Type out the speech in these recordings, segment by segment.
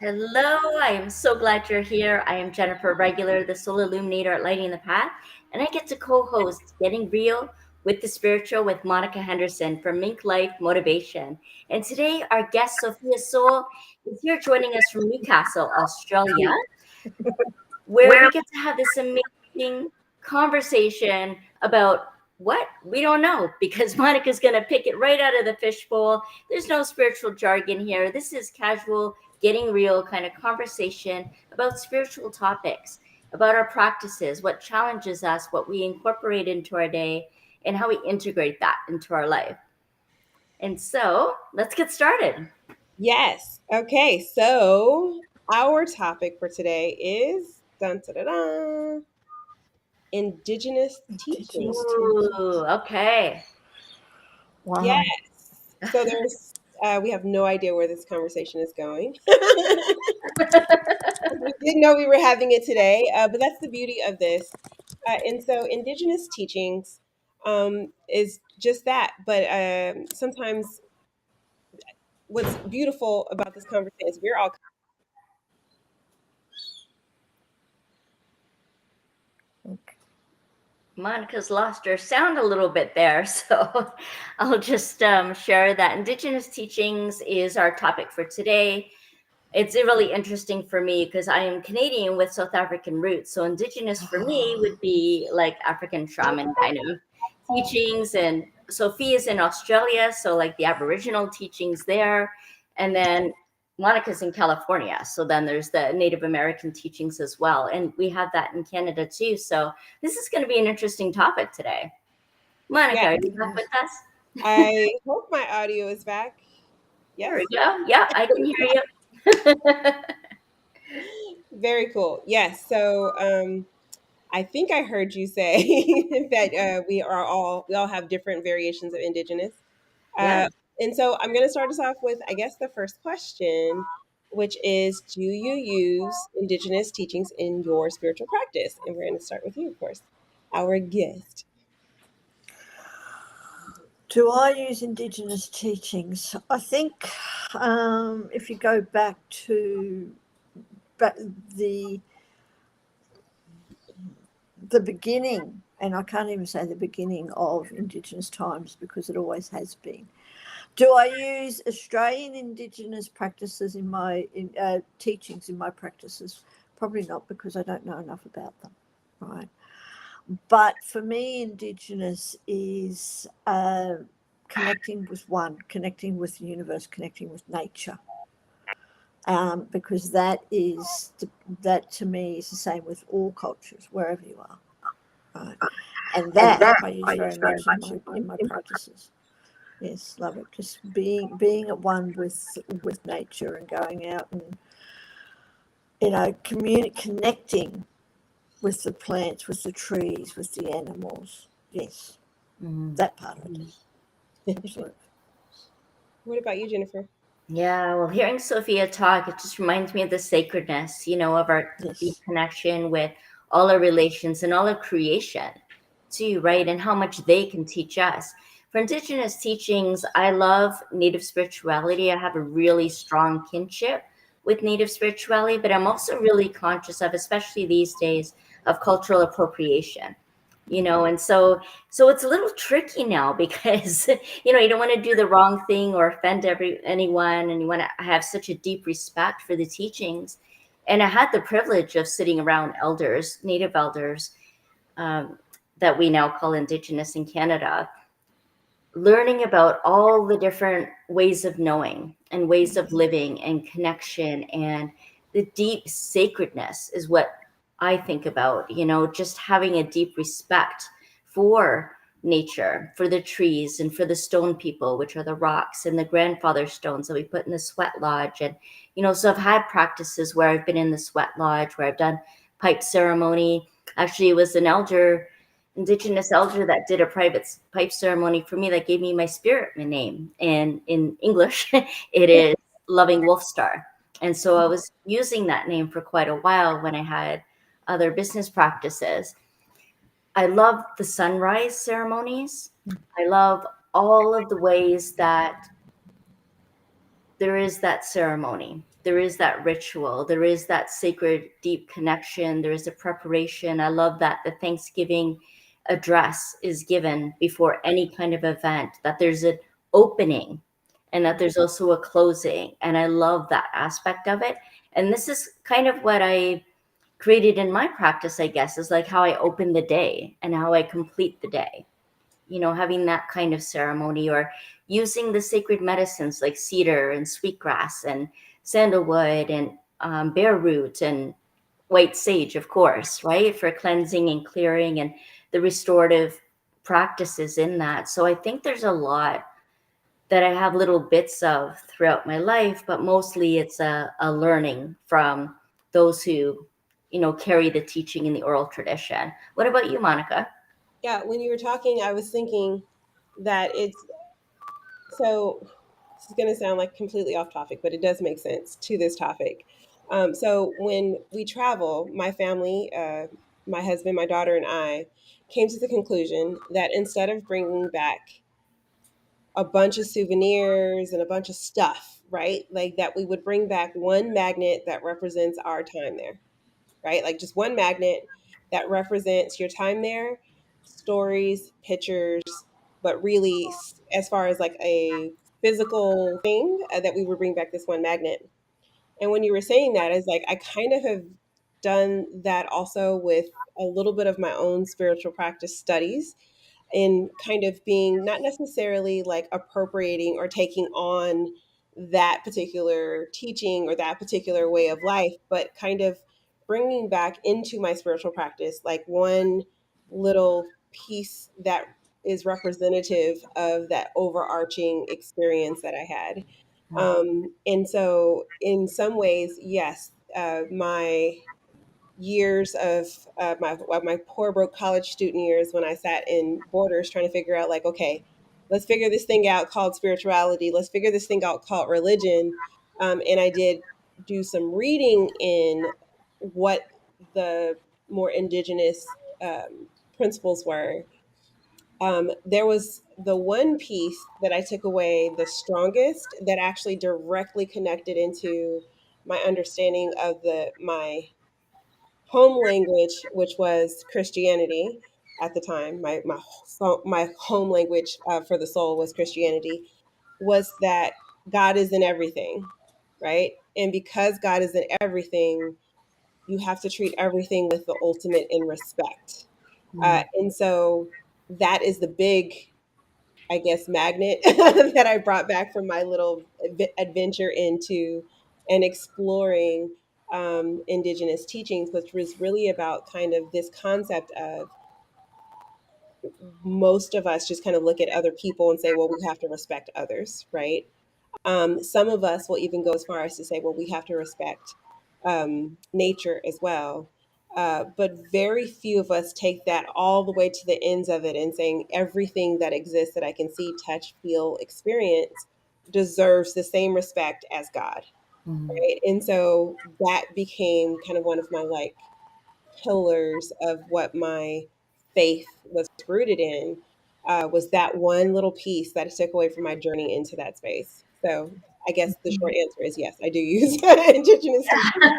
Hello, I am so glad you're here. I am Jennifer Regular, the Soul Illuminator at Lighting the Path, and I get to co-host Getting Real with the Spiritual with Monica Henderson from MinkLife Motivation. And today our guest, Sophia Soul, is here joining us from Newcastle, Australia, where we get to have this amazing conversation about what we don't know because Monica's going to pick it right out of the fishbowl. There's no spiritual jargon here. This is casual, getting real kind of conversation about spiritual topics, about our practices, what challenges us, what we incorporate into our day, and how we integrate that into our life. And so let's get started. Yes. Okay. So our topic for today is dun, da, da, da, Indigenous teachings. Ooh, okay. Wow. Yes. So we have no idea where this conversation is going. We didn't know we were having it today, but that's the beauty of this. And so Indigenous teachings is just that. But sometimes what's beautiful about this conversation is we're all Monica's lost her sound a little bit there, so I'll just share that Indigenous teachings is our topic for today. It's really interesting for me because I am Canadian with South African roots. So Indigenous for me would be like African shaman kind of teachings, and Sophia's in Australia, so like the Aboriginal teachings there, and then Monica's in California. So then there's the Native American teachings as well. And we have that in Canada too. So this is going to be an interesting topic today. Monica, Yeah. are you back with us? I hope my audio is back. There Yes. we go. Yeah, I can hear you. Very cool. Yes. So I think I heard you say that we all have different variations of indigenous. Yeah. And so I'm going to start us off with, I guess, the first question, which is, do you use indigenous teachings in your spiritual practice? And we're going to start with you, of course, our guest. Do I use Indigenous teachings? I think if you go back to the beginning, and I can't even say the beginning of Indigenous times because it always has been. Do I use Australian Indigenous practices in my teachings in my practices? Probably not, because I don't know enough about them, right? But for me, Indigenous is connecting with one, connecting with the universe, connecting with nature. Because that to me is the same with all cultures, wherever you are. Right? And that I use very much in my practices. Yes, love it. Just being at one with nature and going out and connecting with the plants, with the trees, with the animals. Yes, that part of it. Absolutely. What about you, Jennifer? Yeah, well, hearing Sophia talk, it just reminds me of the sacredness, of our deep connection with all our relations and all of creation, too, right? And how much they can teach us. For Indigenous teachings, I love Native spirituality. I have a really strong kinship with Native spirituality, but I'm also really conscious of, especially these days, of cultural appropriation. And so it's a little tricky now because you don't want to do the wrong thing or offend anyone, and you want to have such a deep respect for the teachings. And I had the privilege of sitting around elders, Native elders, that we now call Indigenous in Canada, learning about all the different ways of knowing and ways of living and connection, and the deep sacredness is what I think about, just having a deep respect for nature, for the trees and for the stone people, which are the rocks and the grandfather stones that we put in the sweat lodge. And, so I've had practices where I've been in the sweat lodge, where I've done pipe ceremony. Actually, it was an Indigenous elder that did a private pipe ceremony for me that gave me my spirit name. And in English, it is Loving Wolf Star. And so I was using that name for quite a while when I had other business practices. I love the sunrise ceremonies. I love all of the ways that there is that ceremony. there is that ritual, there is that sacred deep connection, there is a preparation. I love that the Thanksgiving address is given before any kind of event, that there's an opening and that there's also a closing. And I love that aspect of it. And this is kind of what I created in my practice, I guess, is like how I open the day and how I complete the day. You know, having that kind of ceremony, or using the sacred medicines like cedar and sweetgrass and sandalwood and bear root and white sage, of course, right? For cleansing and clearing and the restorative practices in that. So I think there's a lot that I have little bits of throughout my life, but mostly it's a learning from those who, you know, carry the teaching in the oral tradition. What about you, Monica? Yeah, when you were talking, I was thinking that it's so this is going to sound like completely off topic, but it does make sense to this topic. So when we travel, my family, my husband, my daughter, and I came to the conclusion that instead of bringing back a bunch of souvenirs and a bunch of stuff, right, like that we would bring back one magnet that represents our time there, right? Like just one magnet that represents your time there, stories, pictures, but really, as far as like a physical thing, that we would bring back this one magnet. And when you were saying that, it's like I kind of have done that also with a little bit of my own spiritual practice studies, in kind of being not necessarily like appropriating or taking on that particular teaching or that particular way of life, but kind of bringing back into my spiritual practice like one little piece that is representative of that overarching experience that I had. And so, in some ways, yes, my years of my poor broke college student years, when I sat in Borders trying to figure out like, okay, let's figure this thing out called spirituality. Let's figure this thing out called religion. And I did do some reading in what the more indigenous principles were. There was the one piece that I took away the strongest that actually directly connected into my understanding of the my home language, which was Christianity at the time. My home language for the soul was Christianity. Was that God is in everything, right? And because God is in everything, you have to treat everything with the ultimate in respect. And so that is the big, I guess, magnet that I brought back from my little adventure into and exploring Indigenous teachings, which was really about kind of this concept of most of us just kind of look at other people and say, well, we have to respect others, right? Some of us will even go as far as to say, well, we have to respect nature as well. But very few of us take that all the way to the ends of it and saying everything that exists that I can see, touch, feel, experience deserves the same respect as God, Mhm. right? And so that became kind of one of my like pillars of what my faith was rooted in, was that one little piece that I took away from my journey into that space. So I guess the short answer is yes, I do use Indigenous teaching.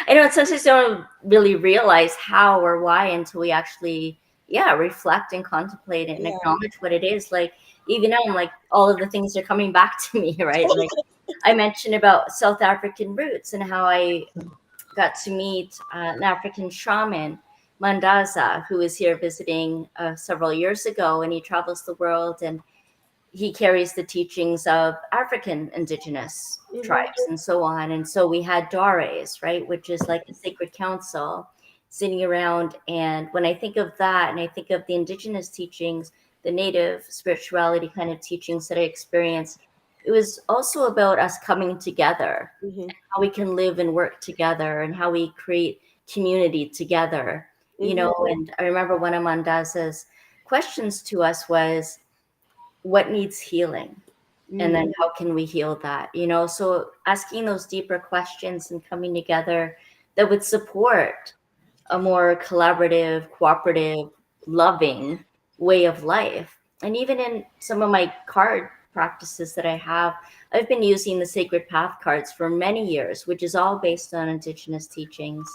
I know sometimes don't really realize how or why until we actually, yeah, reflect and contemplate it and Yeah. acknowledge what it is. Like, even now, I'm like, all of the things are coming back to me, right? Like, I mentioned about South African roots and how I got to meet an African shaman, Mandaza, who was here visiting several years ago, and he travels the world and he carries the teachings of African indigenous Hmm. tribes and so on. And so we had Dares, right, which is like a sacred council sitting around. And when I think of that and I think of the indigenous teachings, the native spirituality kind of teachings that I experienced, it was also about us coming together, Hmm. how we can live and work together and how we create community together, you Hmm. know. And I remember one of Mandaza's questions to us was, what needs healing? And then how can we heal that? You know, so asking those deeper questions and coming together that would support a more collaborative, cooperative, loving way of life. And even in some of my card practices that I have, I've been using the Sacred Path cards for many years, which is all based on Indigenous teachings.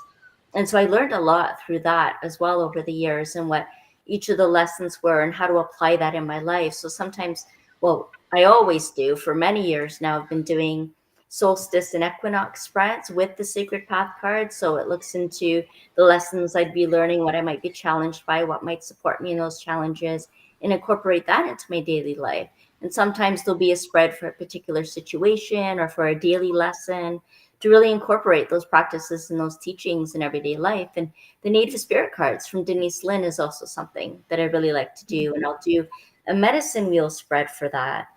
And so I learned a lot through that as well over the years, and what each of the lessons were and how to apply that in my life. So sometimes, well, I always do, for many years now, I've been doing solstice and equinox spreads with the Sacred Path cards. So it looks into the lessons I'd be learning, what I might be challenged by, what might support me in those challenges, and incorporate that into my daily life. And sometimes there'll be a spread for a particular situation or for a daily lesson, to really incorporate those practices and those teachings in everyday life. And the Native Spirit cards from Denise Lynn is also something that I really like to do. And I'll do a medicine wheel spread for that.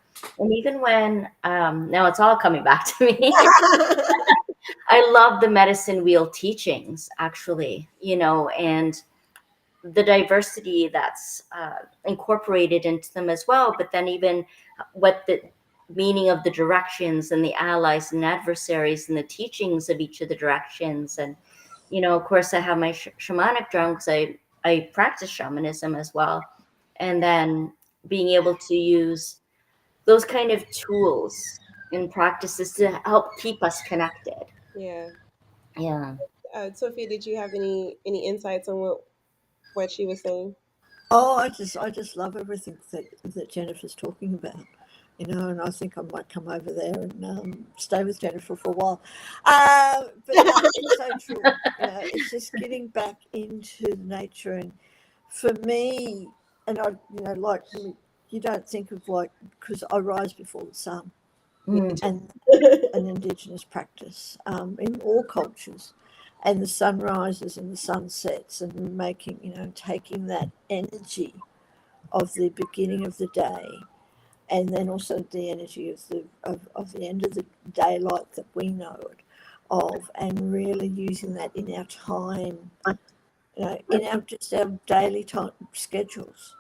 And even when, now it's all coming back to me. I love the medicine wheel teachings, actually, and the diversity that's incorporated into them as well. But then even what the meaning of the directions and the allies and adversaries and the teachings of each of the directions. And, of course, I have my shamanic drum because I practice shamanism as well. And then being able to use those kind of tools and practices to help keep us connected. Yeah. Yeah. Sophia, did you have any insights on what she was saying? Oh, I just love everything that Jennifer's talking about, and I think I might come over there and stay with Jennifer for a while. But no, it's so true. It's just getting back into nature, and for me, and I, like you don't think of because I rise before the sun, Mm. and an Indigenous practice in all cultures, and the sunrises and the sunsets, and taking that energy of the beginning of the day, and then also the energy of the end of the daylight that we know it of, and really using that in our time, in our daily time schedules,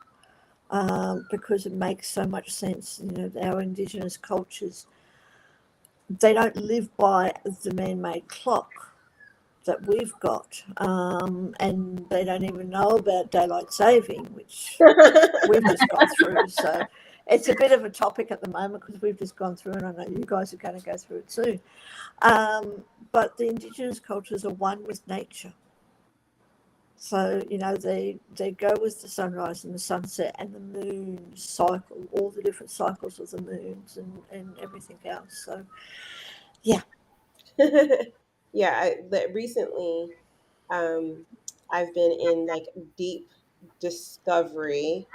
because it makes so much sense. Our Indigenous cultures, they don't live by the man-made clock that we've got, and they don't even know about daylight saving, which we've just gone through. So it's a bit of a topic at the moment because we've just gone through, and I know you guys are going to go through it soon. But the Indigenous cultures are one with nature. So, they go with the sunrise and the sunset and the moon cycle, all the different cycles of the moons and everything else. So, yeah. Yeah, recently, I've been in like deep discovery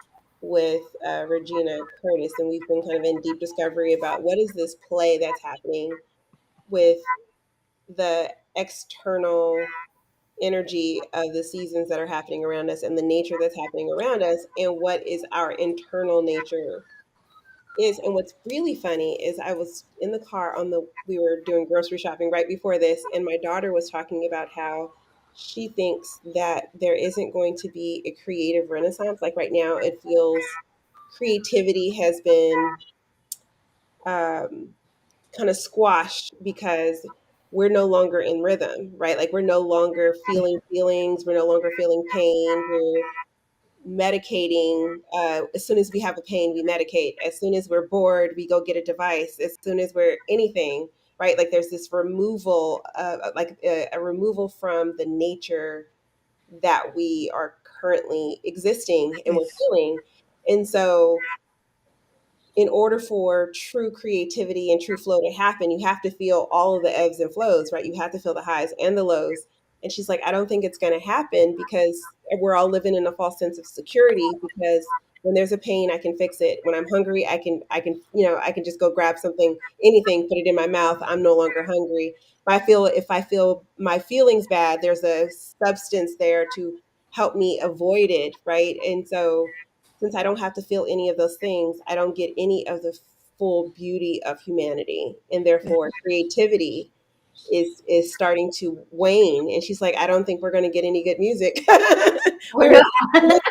with Regina Curtis, and we've been kind of in deep discovery about what is this play that's happening with the external energy of the seasons that are happening around us and the nature that's happening around us, and what is our internal nature is. And what's really funny is I was in the car we were doing grocery shopping right before this, and my daughter was talking about how she thinks that there isn't going to be a creative renaissance. Like right now, it feels creativity has been um, kind of squashed because we're no longer in rhythm, right? Like we're no longer feeling feelings, we're no longer feeling pain, we're medicating. As soon as we have a pain, we medicate. As soon as we're bored, we go get a device. As soon as we're anything, right? Like there's this removal, like a removal from the nature that we are currently existing and we're Yes. feeling. And so in order for true creativity and true flow to happen, you have to feel all of the ebbs and flows, right? You have to feel the highs and the lows. And she's like, I don't think it's going to happen because we're all living in a false sense of security, because when there's a pain, I can fix it. When I'm hungry, I can just go grab something, anything, put it in my mouth. I'm no longer hungry. If I feel my feelings bad, there's a substance there to help me avoid it, right? And so since I don't have to feel any of those things, I don't get any of the full beauty of humanity. And Yeah. therefore creativity is starting to wane. And she's like, I don't think we're gonna get any good music. Oh, we no. were it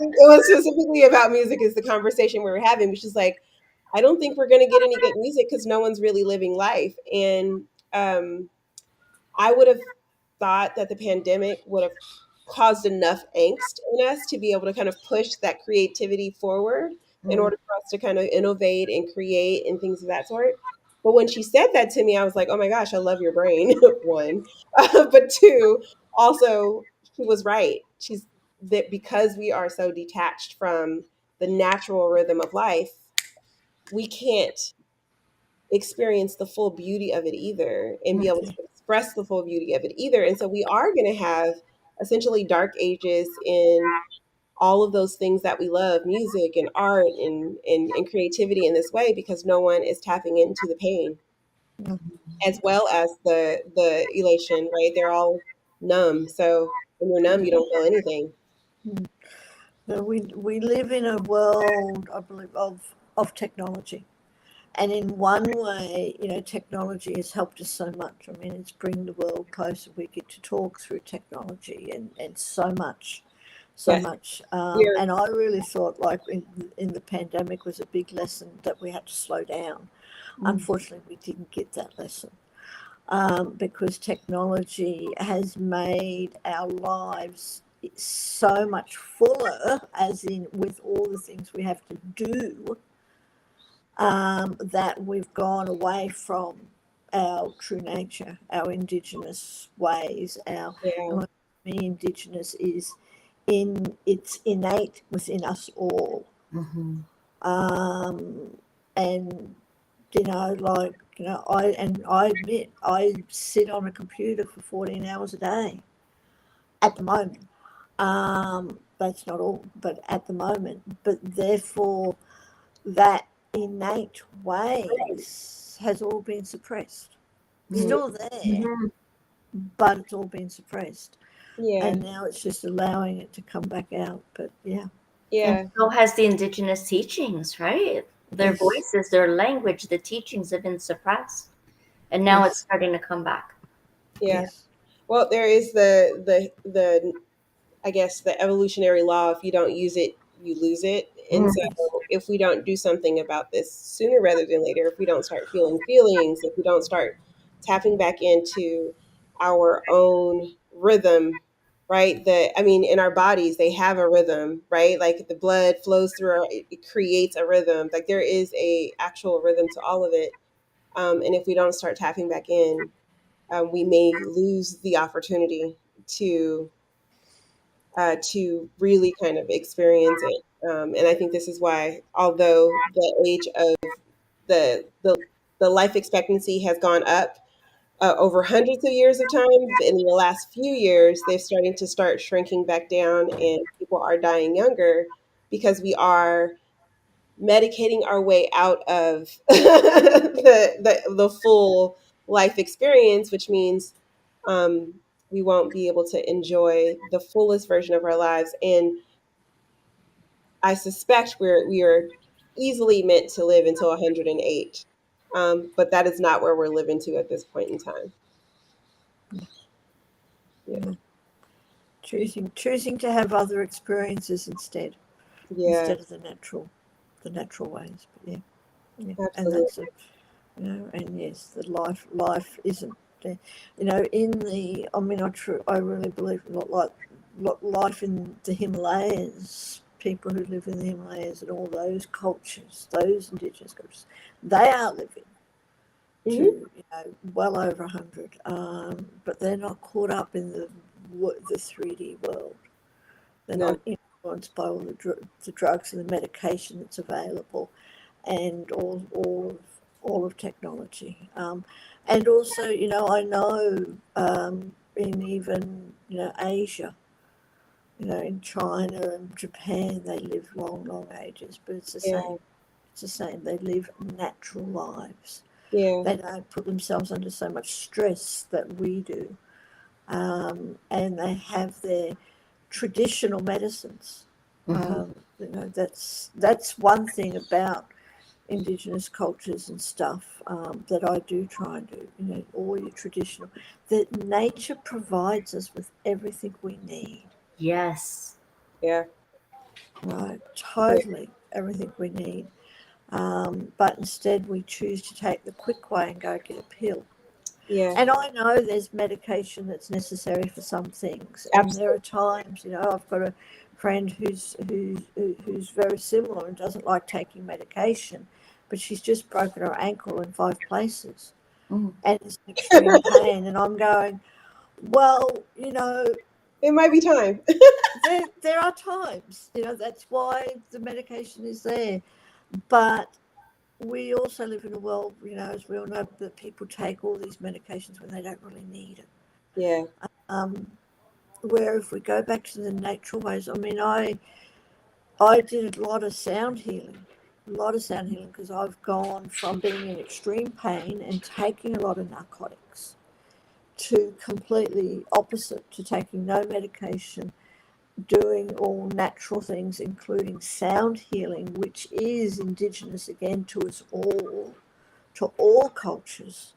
was specifically about music is the conversation we were having, but she's like, I don't think we're gonna get any good music because no one's really living life. And I would have thought that the pandemic would have caused enough angst in us to be able to kind of push that creativity forward. in Mm. order for us to kind of innovate and create and things of that sort. But when she said that to me, I was like, oh my gosh, I love your brain. One, but two, also she was right. She's that because we are so detached from the natural rhythm of life, we can't experience the full beauty of it either and be able to express the full beauty of it either. And so we are going to have essentially dark ages in all of those things that we love, music and art and creativity in this way, because no one is tapping into the pain as well as the elation, right? They're all numb. So when you're numb, you don't feel anything. We live in a world, I believe, of technology. And in one way, technology has helped us so much. I mean, it's bring the world closer. We get to talk through technology and so much, so Yes. much. We're And I really thought, like, in the pandemic was a big lesson that we had to slow down. Unfortunately, we didn't get that lesson because technology has made our lives so much fuller, as in with all the things we have to do, that we've gone away from our true nature, our indigenous ways. And yeah, what I mean indigenous is it's innate within us all. Mhm. And like, I admit I sit on a computer for 14 hours a day at the moment. That's not all, but at the moment. But therefore, that innate ways has all been suppressed. Mm. Still there, Mhm. but it's all been suppressed. yeah, And now it's just allowing it to come back out. But yeah, And yeah, so has the Indigenous teachings, right? Their yes, voices, their language, the teachings have been suppressed, and now it's yes, starting to come back. yeah. yes, Well, there is the I guess the evolutionary law, if you don't use it, you lose it. And so yes, if we don't do something about this sooner rather than later, if we don't start feeling feelings, if we don't start tapping back into our own rhythm, right? I mean, in our bodies, they have a rhythm, right? Like the blood flows through it creates a rhythm. Like there is a actual rhythm to all of it. And if we don't start tapping back in, we may lose the opportunity to to really kind of experience it. And I think this is why, although the age of the the the life expectancy has gone up over hundreds of years of time, in the last few years, they're starting to start shrinking back down, and people are dying younger because we are medicating our way out of the full life experience, which means um, we won't be able to enjoy the fullest version of our lives. And I suspect we are easily meant to live until 108, but that is not where we're living to at this point in time. Yeah, yeah. Choosing to have other experiences yeah, instead of the natural ways. But yeah, yeah, and absolutely. that's a and yes, the life isn't there. In the, I mean, I really believe life in the Himalayas, people who live in the Himalayas and all those cultures, those indigenous cultures, they are living to Hmm. well over 100, but they're not caught up in the 3D world. They're No, not influenced by all the drugs and the medication that's available, and all of technology. And also, I know, in even Asia, in China and Japan, they live long ages, but it's the yeah, same. It's the same. They live natural lives. yeah, They don't put themselves under so much stress that we do, and they have their traditional medicines. Mhm. That's one thing about Indigenous cultures and stuff, that I do try and do. All your traditional, that nature provides us with everything we need. Yes. yeah, Right, totally everything we need. But instead, we choose to take the quick way and go get a pill. yeah, And I know there's medication that's necessary for some things, and there are absolutely. times, I've got a friend who's very similar and doesn't like taking medication, but she's just broken her ankle in 5 places Mm. and is in extreme pain. And I'm going, well, It might be time. there are times, that's why the medication is there. But we also live in a world, as we all know, that people take all these medications when they don't really need it. Yeah. Where if we go back to the natural ways, I mean, I did a lot of sound healing, because I've gone from being in extreme pain and taking a lot of narcotics to completely opposite, to taking no medication, doing all natural things, including sound healing, which is indigenous again to us all, to all cultures.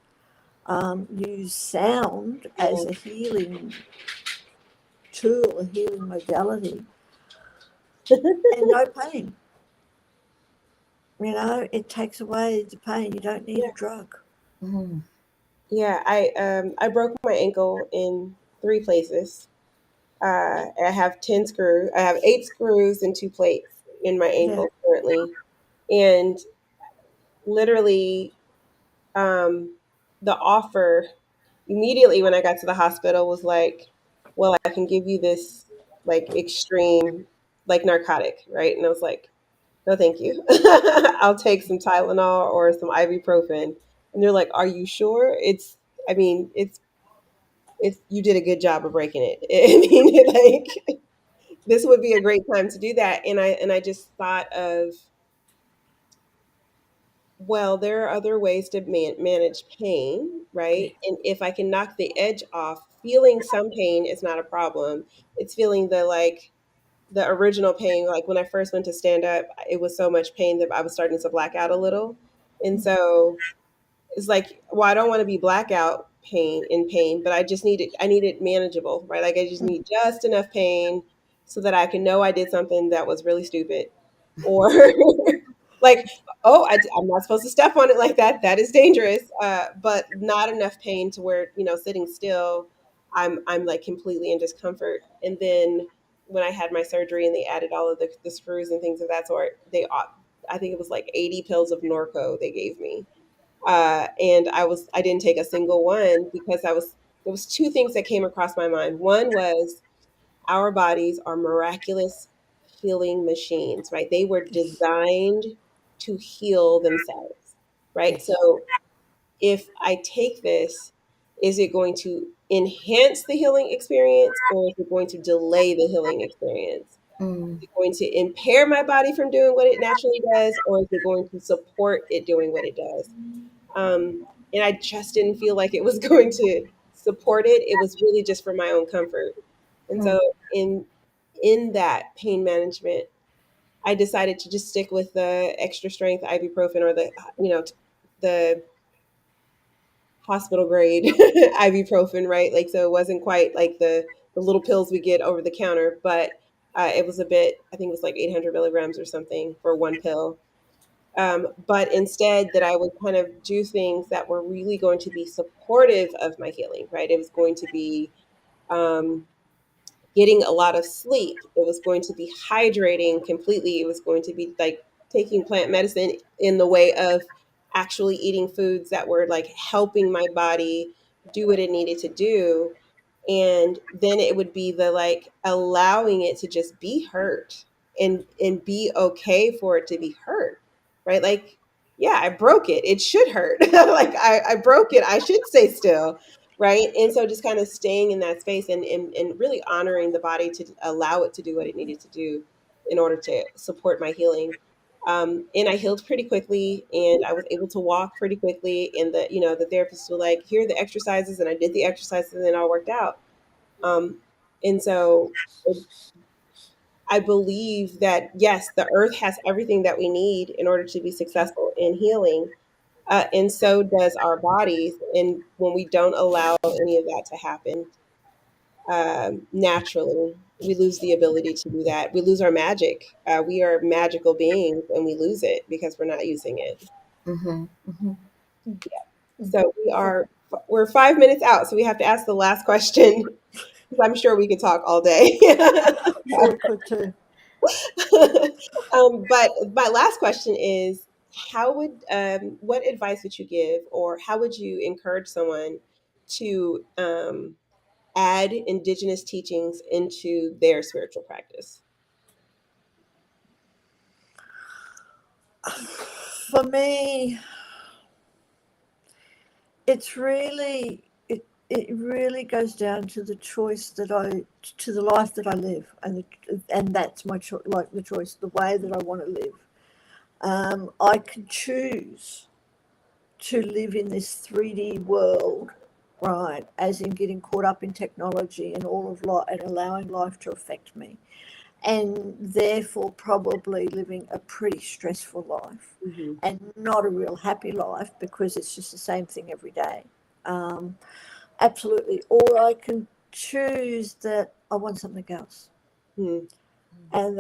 Use sound as Yeah. a healing tool, a healing modality, and no pain. It takes away the pain. You don't need Yeah. a drug. Mm. Yeah. I broke my ankle in 3 places. I have 10 screws. I have 8 screws and 2 plates in my Yeah. ankle currently, and literally, um, the offer immediately when I got to the hospital was like, "Well, I can give you this like extreme like narcotic, right?" And I was like, "No, thank you. I'll take some Tylenol or some ibuprofen." And they're like, "Are you sure?" I mean, it's you did a good job of breaking it. I mean, like this would be a great time to do that. And I just thought of, well, there are other ways to manage pain, Yeah. right? And if I can knock the edge off, feeling some pain is not a problem. It's feeling the original pain. Like when I first went to stand up, it was so much pain that I was starting to black out a little. And so it's like, well, I don't want to be blackout pain, but I need it manageable, right? Like I just need just enough pain so that I can know I did something that was really stupid. Or like, oh, I'm not supposed to step on it like that. That is dangerous. But not enough pain to where, sitting still, I'm like completely in discomfort. And then when I had my surgery and they added all of the screws and things of that sort, I think it was like 80 pills of Norco they gave me, and I didn't take a single one because there was two things that came across my mind. One was our bodies are miraculous healing machines, right? They were designed to heal themselves, right? Yes. So if I take this, is it going to enhance the healing experience or is it going to delay the healing experience? Mm. Is it going to impair my body from doing what it naturally does, or is it going to support it doing what it does? And I just didn't feel like it was going to support it. It was really just for my own comfort. And Mm. so in that pain management, I decided to just stick with the extra strength ibuprofen or the hospital grade ibuprofen, right? Like so it wasn't quite like the little pills we get over the counter, but it was a bit. I think it was like 800 milligrams or something for one pill. But instead, that I would kind of do things that were really going to be supportive of my healing, right? It was going to be um, getting a lot of sleep. It was going to be hydrating completely. It was going to be like taking plant medicine in the way of actually eating foods that were like helping my body do what it needed to do. And then it would be the like allowing it to just be hurt and be okay for it to be hurt, right? Like, yeah, I broke it, it should hurt. Like I broke it, I should stay still, right? And so just kind of staying in that space and really honoring the body to allow it to do what it needed to do in order to support my healing. And I healed pretty quickly, and I was able to walk pretty quickly. And the therapists were like, "Here are the exercises," and I did the exercises, and then all worked out. Um, and so I believe that yes, the earth has everything that we need in order to be successful in healing, and so does our bodies. And when we don't allow any of that to happen naturally, we lose the ability to do that. We lose our magic. We are magical beings, and we lose it because we're not using it. Mhm. Mhm. So we're 5 minutes out, so we have to ask the last question. I'm sure we could talk all day. Sure, we could too. But my last question is, how would what advice would you give, or how would you encourage someone to add Indigenous teachings into their spiritual practice? For me, it's really it really goes down to the choice that I to the life that I live, and that's my like the choice, the way that I want to live. I can choose to live in this 3D world, right? As in getting caught up in technology and all of life and allowing life to affect me, and therefore probably living a pretty stressful life Mm-hmm. and not a real happy life because it's just the same thing every day. Um, Absolutely. Or I can choose that I want something else. Mm-hmm. And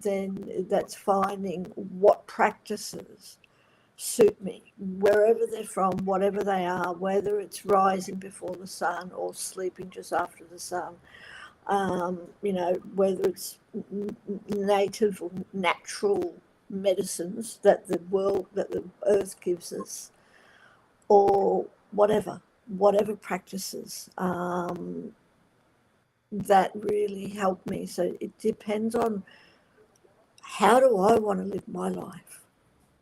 then that's finding what practices suit me, wherever they're from, whatever they are, whether it's rising before the sun or sleeping just after the sun, whether it's native or natural medicines that the earth gives us, or whatever practices that really help me. So it depends on how do I want to live my life.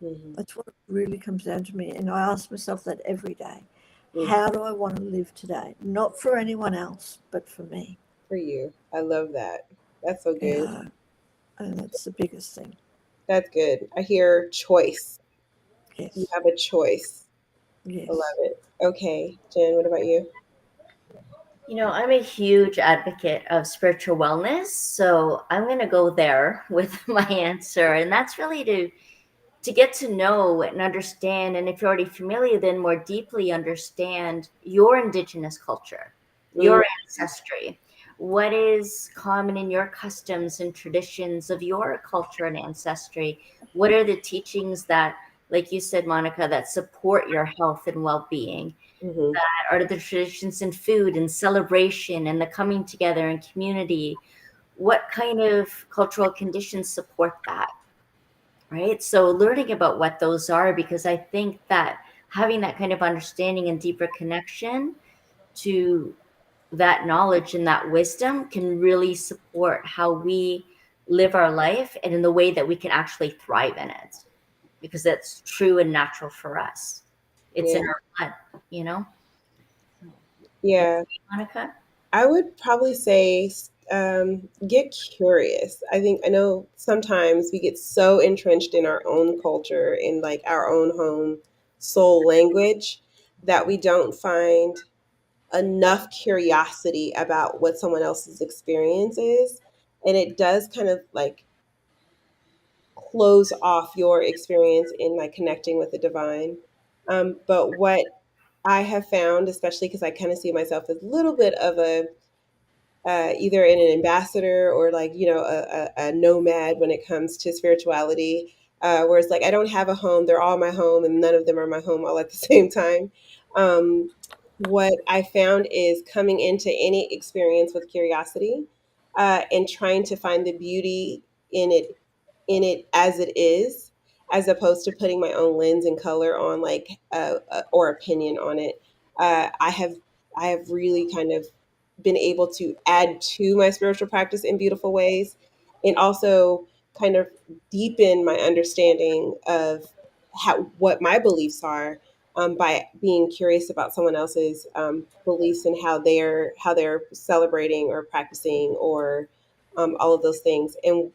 Mm-hmm. That's what it really comes down to me. And I ask myself that every day. Mm-hmm. How do I want to live today? Not for anyone else, but for me. For you. I love that. That's so good. Yeah. And that's the biggest thing. That's good. I hear choice. You Yes. have a choice. I love Yes. it. Okay, Jen, what about you? I'm a huge advocate of spiritual wellness, so I'm going to go there with my answer, and that's really to get to know and understand, and if you're already familiar, then more deeply understand your indigenous culture, Mm, your ancestry, what is common in your customs and traditions of your culture and ancestry. What are the teachings that, like you said, Monica, that support your health and well-being? mm-hmm. Are the traditions in food and celebration and the coming together and community? What kind of cultural conditions support that? Right. So learning about what those are, because I think that having that kind of understanding and deeper connection to that knowledge and that wisdom can really support how we live our life and in the way that we can actually thrive in it, because that's true and natural for us. It's Yeah. in our blood, you know? What Yeah. do you, Monica? I would probably say get curious. I know sometimes we get so entrenched in our own culture, in like our own home soul language, that we don't find enough curiosity about what someone else's experience is. And it does kind of like close off your experience in like connecting with the divine. But what I have found, especially because I kind of see myself as a little bit of a either in an ambassador or like a nomad when it comes to spirituality, where it's like I don't have a home, they're all my home and none of them are my home all at the same time. um, what I found is coming into any experience with curiosity, and trying to find the beauty in it as it is, as opposed to putting my own lens and color on like or opinion on it. Uh, i have i have really kind of been able to add to my spiritual practice in beautiful ways, and also kind of deepen my understanding of what my beliefs are, by being curious about someone else's beliefs and how they're celebrating or practicing, or all of those things. And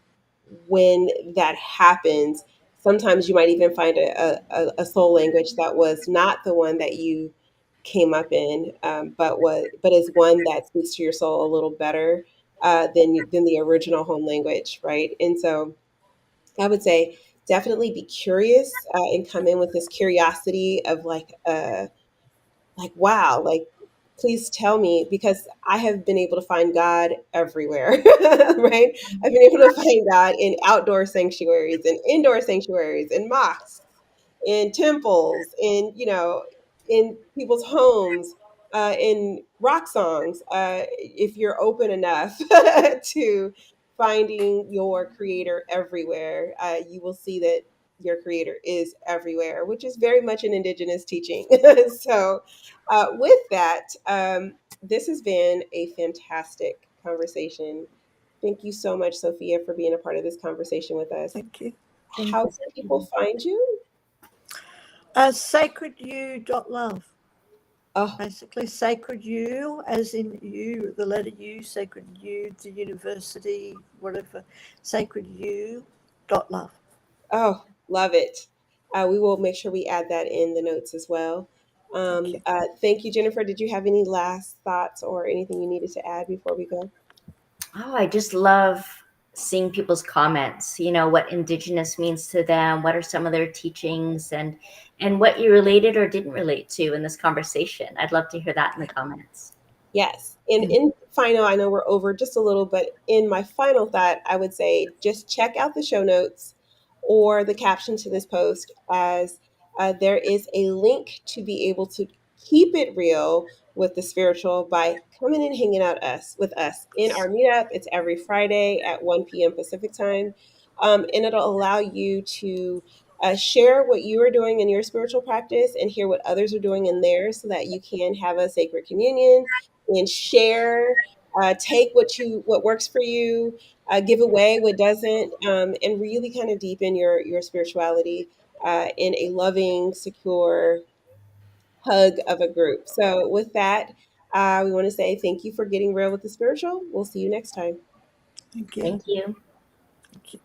when that happens, sometimes you might even find a soul language that was not the one that you came up in, but is one that speaks to your soul a little better than the original home language, right? And so I would say definitely be curious, and come in with this curiosity of like wow, like please tell me, because I have been able to find God everywhere. Right? I've been able to find God in outdoor sanctuaries and indoor sanctuaries and mosques, in temples, in people's homes. in rock songs, if you're open enough to finding your creator everywhere, you will see that your creator is everywhere, which is very much an indigenous teaching. So, with that, this has been a fantastic conversation. Thank you so much, Sophia, for being a part of this conversation with us. Thank you. Thank How you, can people Sophie. find you? Sacredyou.love. Oh, Basically, sacred you, as in you, the letter U, sacred you, the university, whatever, sacred you dot love. oh, love it. We will make sure we add that in the notes as well. Thank you. Thank you, Jennifer. Did you have any last thoughts or anything you needed to add before we go? Oh, I just love seeing people's comments, what indigenous means to them, what are some of their teachings, and what you related or didn't relate to in this conversation. I'd love to hear that in the comments. Yes. And Mm. in final, I know we're over just a little, but in my final thought, I would say just check out the show notes or the caption to this post, as there is a link to be able to keep it real with the spiritual by coming and hanging out with us in our meetup. It's every Friday at 1 p.m. Pacific time. And it'll allow you to share what you are doing in your spiritual practice and hear what others are doing in theirs, so that you can have a sacred communion and share, take what works for you, give away what doesn't, and really kind of deepen your spirituality in a loving, secure hug of a group. So with that, we want to say thank you for getting real with the spiritual. We'll see you next time. Thank you. Thank you. Thank you.